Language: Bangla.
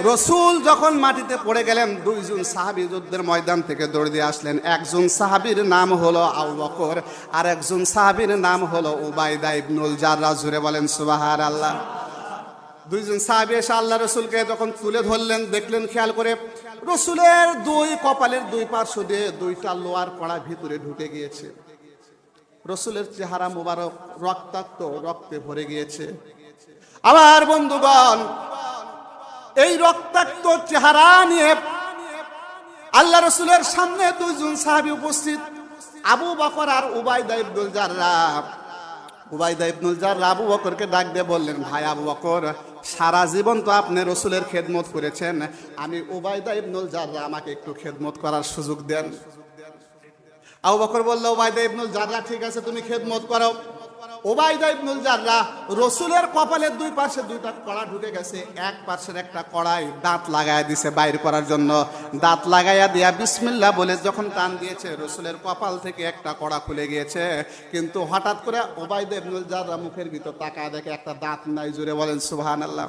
রসুল যখন মাটিতে পড়ে গেলেন, দুইজন সাহাবী যুদ্ধের ময়দান থেকে দৌড়ে দিয়ে আসলেন। একজন সাহাবীর নাম হলো আবু বকর, আর একজন সাহাবীর নাম হলো উবাইদা ইবনুল জাররাহ। জুড়ে বলেন সুবহানাল্লাহ। দুইজন সাহাবী এসে আল্লাহ রসুলকে যখন তুলে ধরলেন, দেখলেন খেয়াল করে রসুলের দুই কপালের দুই পার্শ্ব দিয়ে দুইটা লোহার কড়া ভিতরে ঢুকে গিয়েছে। রসুলের চেহারা মুবারক রক্তাক্ত, রক্তে ভরে গিয়েছে। আমার বন্ধুগণ, এই রক্তাক্ত চেহারা নিয়ে আল্লাহ রসুলের সামনে দুইজন সাহাবী উপস্থিত, আবু বকর আর উবাইদা ইবনুল জাররাহ। উবাইদা ইবনুল জাররাহ আবু বকরকে ডাক দিয়ে বললেন, ভাই আবু বকর, সারা জীবন তো আপনি রসুলের খেদমত করেছেন, আমি উবাইদা ইবনুল জাররাহ, আমাকে একটু খেদমত করার সুযোগ দেন। আবু বকর বলল, উবাইদা ইবনুল জাররাহ, ঠিক আছে, তুমি খেদমত করো। উবাইদা ইবনুল জাররাহ রসুলের কপালের দুই পাশে দুইটা কড়া ঢুকে গেছে। এক পাশের একটা কড়ায় দাঁত লাগায়া দিছে বাইর করার জন্য। দাঁত লাগাইয়া দিয়া বিসমিল্লাহ বলে যখন টান দিয়েছে, রসুলের কপাল থেকে একটা কড়া খুলে গিয়েছে। কিন্তু হঠাৎ করে উবাইদা ইবনুল জাররাহ মুখের ভিতর তাকায় দেখে একটা দাঁত নাই। জুড়ে বলেন সুবহানাল্লাহ।